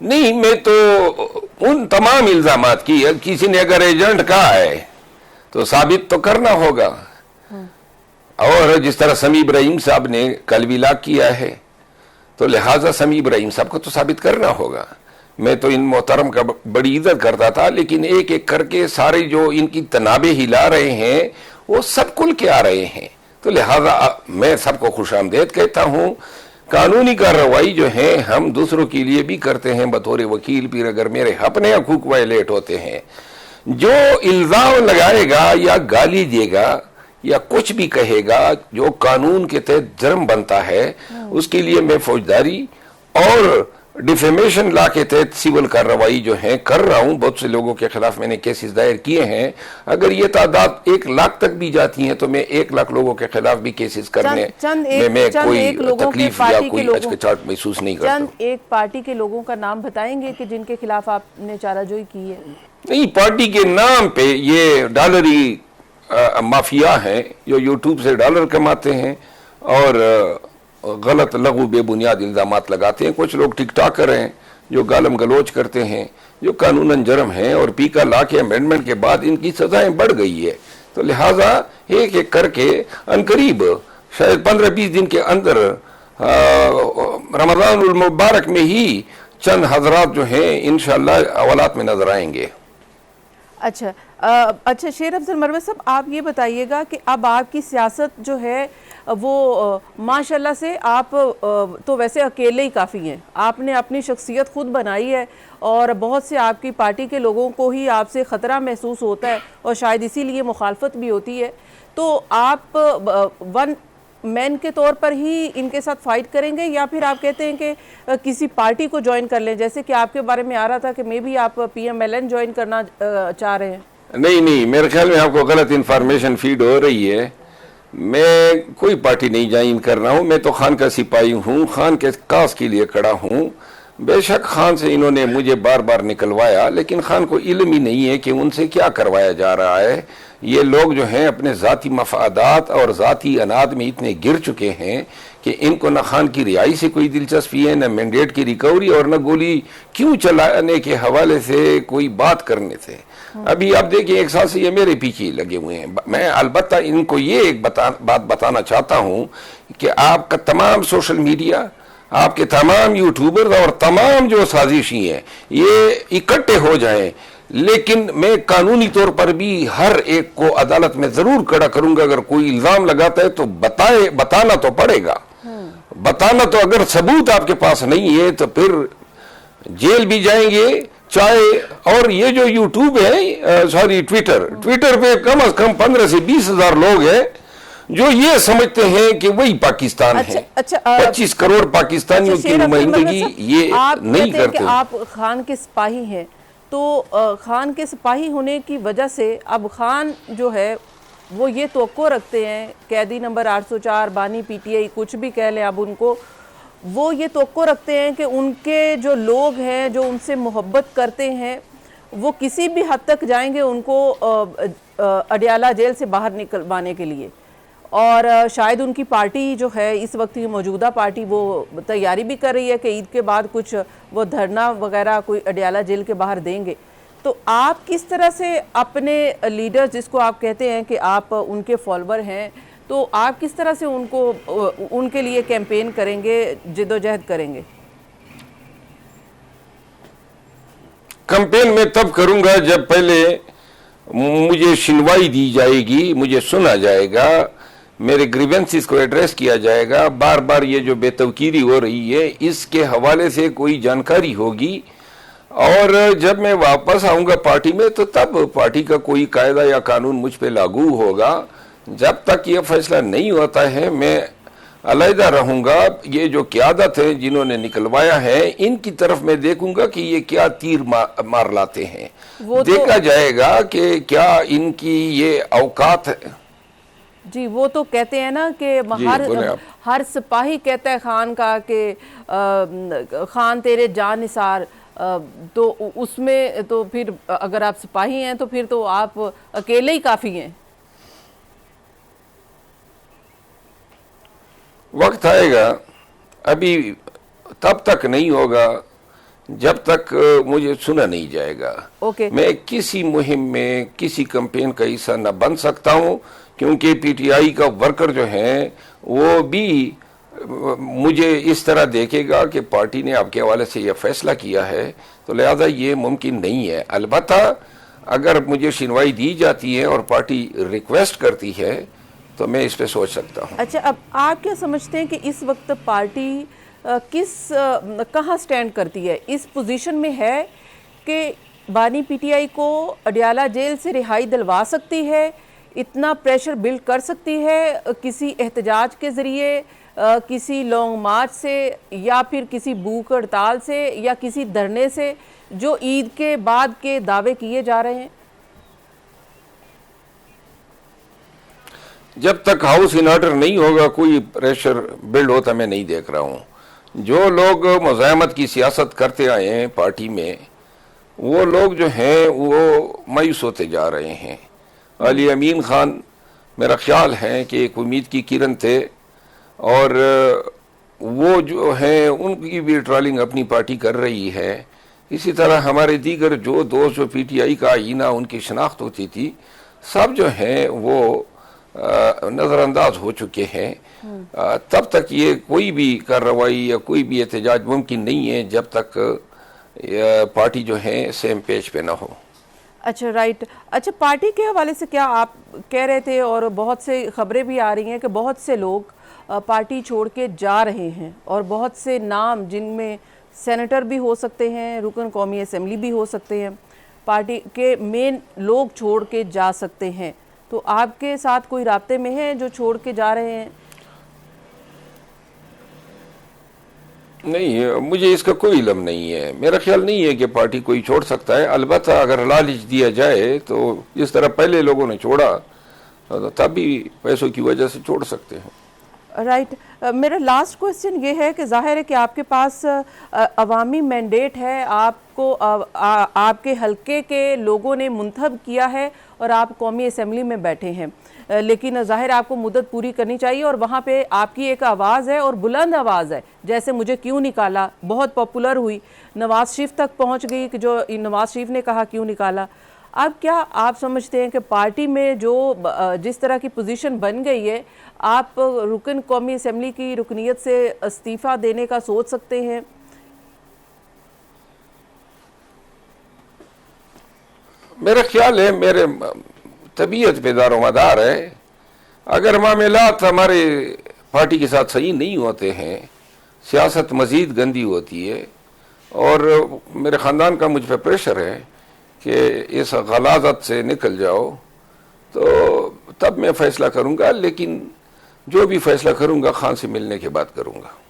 نہیں، میں تو ان تمام الزامات کی کسی نے اگر ایجنٹ کہا ہے تو ثابت تو کرنا ہوگا، اور جس طرح سمیع ابراہیم صاحب نے کل بھی لاک کیا ہے تو لہٰذا سمیع ابراہیم صاحب کو تو ثابت کرنا ہوگا۔ میں تو ان محترم کا بڑی عزت کرتا تھا، لیکن ایک ایک کر کے سارے جو ان کی تنابیں ہلا رہے ہیں وہ سب کل کے آ رہے ہیں، تو لہٰذا میں سب کو خوش آمدید کہتا ہوں۔ قانونی کارروائی جو ہے ہم دوسروں کے لیے بھی کرتے ہیں بطور وکیل، پھر اگر میرے اپنے حقوق وائلیٹ ہوتے ہیں، جو الزام لگائے گا یا گالی دے گا یا کچھ بھی کہے گا جو قانون کے تحت جرم بنتا ہے، اس کے لیے میں فوجداری اور ڈیفیمیشن لا کے تحت سول کارروائی جو ہے کر رہا ہوں۔ بہت سے لوگوں کے خلاف میں نے کیسز دائر کیے ہیں، اگر یہ تعداد 1 لاکھ تک بھی جاتی ہیں تو میں 1 لاکھ لوگوں کے خلاف بھی کیسز کرنے میں کوئی تکلیف یا کوئی ہچکچاہٹ محسوس نہیں کرتا۔ چند ایک پارٹی کے لوگوں کا نام بتائیں گے کہ جن کے خلاف آپ نے چارہ جوئی کی ہے؟ نہیں، پارٹی کے نام پہ یہ ڈالری مافیا ہیں جو یوٹیوب سے ڈالر کماتے ہیں اور غلط لغو بے بنیاد الزامات لگاتے ہیں۔ کچھ لوگ ٹک ٹاکر ہیں جو گالم گلوچ کرتے ہیں، جو قانوناً جرم ہیں، اور پیکا لا کے امینڈمنٹ کے بعد ان کی سزائیں بڑھ گئی ہے، تو لہٰذا ایک ایک کر کے عنقریب شاید 15-20 دن کے اندر رمضان المبارک میں ہی چند حضرات جو ہیں انشاءاللہ اولاد میں نظر آئیں گے۔ اچھا شیر افضل مروت صاحب، آپ یہ بتائیے گا کہ اب آپ کی سیاست جو ہے وہ ماشاءاللہ سے آپ تو ویسے اکیلے ہی کافی ہیں، آپ نے اپنی شخصیت خود بنائی ہے اور بہت سے آپ کی پارٹی کے لوگوں کو ہی آپ سے خطرہ محسوس ہوتا ہے اور شاید اسی لیے مخالفت بھی ہوتی ہے، تو آپ ون مین کے طور پر ہی ان کے ساتھ فائٹ کریں گے یا پھر آپ کہتے ہیں کہ کسی پارٹی کو جوائن کر لیں، جیسے کہ آپ کے بارے میں آ رہا تھا کہ میں بھی آپ P M L N join کرنا چاہ رہے ہیں؟ نہیں، میرے خیال میں آپ کو غلط انفارمیشن فیڈ ہو رہی ہے۔ میں کوئی پارٹی نہیں جوائن کر رہا ہوں، میں تو خان کا سپاہی ہوں، خان کے کاز کے لیے کھڑا ہوں۔ بے شک خان سے انہوں نے مجھے بار بار نکلوایا، لیکن خان کو علم ہی نہیں ہے کہ ان سے کیا کروایا جا رہا ہے۔ یہ لوگ جو ہیں اپنے ذاتی مفادات اور ذاتی اناد میں اتنے گر چکے ہیں کہ ان کو نہ خان کی رہائی سے کوئی دلچسپی ہے، نہ مینڈیٹ کی ریکوری، اور نہ گولی کیوں چلانے کے حوالے سے کوئی بات کرنے سے۔ ابھی آپ دیکھیں 1 سال سے یہ میرے پیچھے لگے ہوئے ہیں۔ میں البتہ ان کو یہ ایک بات بتانا چاہتا ہوں کہ آپ کا تمام سوشل میڈیا، آپ کے تمام یوٹیوبر اور تمام جو سازشی ہیں یہ اکٹھے ہو جائیں، لیکن میں قانونی طور پر بھی ہر ایک کو عدالت میں ضرور کھڑا کروں گا۔ اگر کوئی الزام لگاتا ہے تو بتانا تو پڑے گا، بتانا تو، اگر ثبوت آپ کے پاس نہیں ہے تو پھر جیل بھی جائیں گے چاہے۔ اور یہ جو یوٹیوب ہے، ٹویٹر پہ کم از کم 15 سے 20 ہزار لوگ ہیں جو یہ سمجھتے ہیں کہ وہی پاکستان ہے۔ 25 کروڑ پاکستانیوں کی نمائندگی یہ نہیں کرتے۔ آپ خان کے سپاہی ہیں، تو خان کے سپاہی ہونے کی وجہ سے اب خان جو ہے وہ یہ توقع رکھتے ہیں، قیدی نمبر 804، بانی پی ٹی آئی، کچھ بھی کہہ لیں اب ان کو، وہ یہ توقع رکھتے ہیں کہ ان کے جو لوگ ہیں جو ان سے محبت کرتے ہیں وہ کسی بھی حد تک جائیں گے ان کو اڈیالہ جیل سے باہر نکلوانے کے لیے، اور شاید ان کی پارٹی جو ہے اس وقت کی موجودہ پارٹی وہ تیاری بھی کر رہی ہے کہ عید کے بعد کچھ وہ دھرنا وغیرہ کوئی اڈیالہ جیل کے باہر دیں گے۔ تو آپ کس طرح سے اپنے لیڈر، جس کو آپ کہتے ہیں کہ آپ ان کے فالوور ہیں، تو آپ کس طرح سے ان کے لیے کیمپین کریں گے، جدوجہد کریں گے؟ کیمپین میں تب کروں گا جب پہلے مجھے سنوائی دی جائے گی، مجھے سنا جائے گا، میرے گریونسز کو ایڈریس کیا جائے گا۔ بار بار یہ جو بے توقیری ہو رہی ہے اس کے حوالے سے کوئی جانکاری ہوگی، اور جب میں واپس آؤں گا پارٹی میں تو تب پارٹی کا کوئی قاعدہ یا قانون مجھ پہ لاگو ہوگا۔ جب تک یہ فیصلہ نہیں ہوتا ہے میں علیحدہ رہوں گا۔ یہ جو قیادت ہے جنہوں نے نکلوایا ہے ان کی طرف میں دیکھوں گا کہ یہ کیا تیر مار لاتے ہیں، دیکھا جائے گا کہ کیا ان کی یہ اوقات ہے۔ جی، وہ تو کہتے ہیں نا کہ ہر سپاہی کہتا ہے خان کا کہ خان تیرے جان نثار، تو اس میں تو پھر اگر آپ سپاہی ہیں تو پھر تو آپ اکیلے ہی کافی ہیں۔ وقت آئے گا، ابھی تب تک نہیں ہوگا جب تک مجھے سنا نہیں جائے گا اوکے میں کسی مہم میں کسی کمپین کا حصہ نہ بن سکتا ہوں، کیونکہ پی ٹی آئی کا ورکر جو ہیں وہ بھی مجھے اس طرح دیکھے گا کہ پارٹی نے آپ کے حوالے سے یہ فیصلہ کیا ہے، تو لہذا یہ ممکن نہیں ہے۔ البتہ اگر مجھے شنوائی دی جاتی ہے اور پارٹی ریکویسٹ کرتی ہے تو میں اس پہ سوچ سکتا ہوں۔ اچھا، اب آپ کیا سمجھتے ہیں کہ اس وقت پارٹی کہاں سٹینڈ کرتی ہے؟ اس پوزیشن میں ہے کہ بانی پی ٹی آئی کو اڈیالہ جیل سے رہائی دلوا سکتی ہے، اتنا پریشر بلڈ کر سکتی ہے کسی احتجاج کے ذریعے، کسی لانگ مارچ سے، یا پھر کسی بھوک ہڑتال سے، یا کسی دھرنے سے جو عید کے بعد کے دعوے کیے جا رہے ہیں؟ جب تک ہاؤس ان آرڈر نہیں ہوگا کوئی پریشر بلڈ ہوتا میں نہیں دیکھ رہا ہوں۔ جو لوگ مزاحمت کی سیاست کرتے آئے ہیں پارٹی میں، وہ لوگ جو ہیں وہ مایوس ہوتے جا رہے ہیں۔ علی امین خان میرا خیال ہے کہ ایک امید کی کرن تھے، اور وہ جو ہیں ان کی بھی ٹرالنگ اپنی پارٹی کر رہی ہے۔ اسی طرح ہمارے دیگر جو دوست جو پی ٹی آئی کا آئینہ ان کی شناخت ہوتی تھی، سب جو ہیں وہ نظر انداز ہو چکے ہیں۔ تب تک یہ کوئی بھی کارروائی یا کوئی بھی احتجاج ممکن نہیں ہے جب تک پارٹی جو ہے سیم پیج پہ نہ ہو۔ اچھا رائٹ، اچھا پارٹی کے حوالے سے کیا آپ کہہ رہے تھے، اور بہت سے خبریں بھی آ رہی ہیں کہ بہت سے لوگ پارٹی چھوڑ کے جا رہے ہیں، اور بہت سے نام جن میں سینیٹر بھی ہو سکتے ہیں، رکن قومی اسمبلی بھی ہو سکتے ہیں، پارٹی کے مین لوگ چھوڑ کے جا سکتے ہیں، تو آپ کے ساتھ کوئی رابطے میں ہیں جو چھوڑ کے جا رہے ہیں؟ نہیں، مجھے اس کا کوئی علم نہیں ہے۔ میرا خیال نہیں ہے کہ پارٹی کوئی چھوڑ سکتا ہے، البتہ اگر لالچ دیا جائے تو جس طرح پہلے لوگوں نے چھوڑا تب بھی پیسوں کی وجہ سے چھوڑ سکتے ہیں۔ رائٹ، میرا لاسٹ کوسچن یہ ہے کہ ظاہر ہے کہ آپ کے پاس عوامی مینڈیٹ ہے، آپ کو آپ کے حلقے کے لوگوں نے منتخب کیا ہے اور آپ قومی اسمبلی میں بیٹھے ہیں، لیکن ظاہر آپ کو مدت پوری کرنی چاہیے، اور وہاں پہ آپ کی ایک آواز ہے اور بلند آواز ہے، جیسے مجھے کیوں نکالا بہت پاپولر ہوئی، نواز شریف تک پہنچ گئی کہ جو نواز شریف نے کہا کیوں نکالا۔ اب کیا آپ سمجھتے ہیں کہ پارٹی میں جو جس طرح کی پوزیشن بن گئی ہے، آپ رکن قومی اسمبلی کی رکنیت سے استعفیٰ دینے کا سوچ سکتے ہیں؟ میرا خیال ہے میرے طبیعت پہ دار و مدار ہے، اگر معاملات ہمارے پارٹی کے ساتھ صحیح نہیں ہوتے ہیں، سیاست مزید گندی ہوتی ہے، اور میرے خاندان کا مجھ پہ پریشر ہے کہ اس غلاظت سے نکل جاؤ، تو تب میں فیصلہ کروں گا، لیکن جو بھی فیصلہ کروں گا خان سے ملنے کے بعد کروں گا۔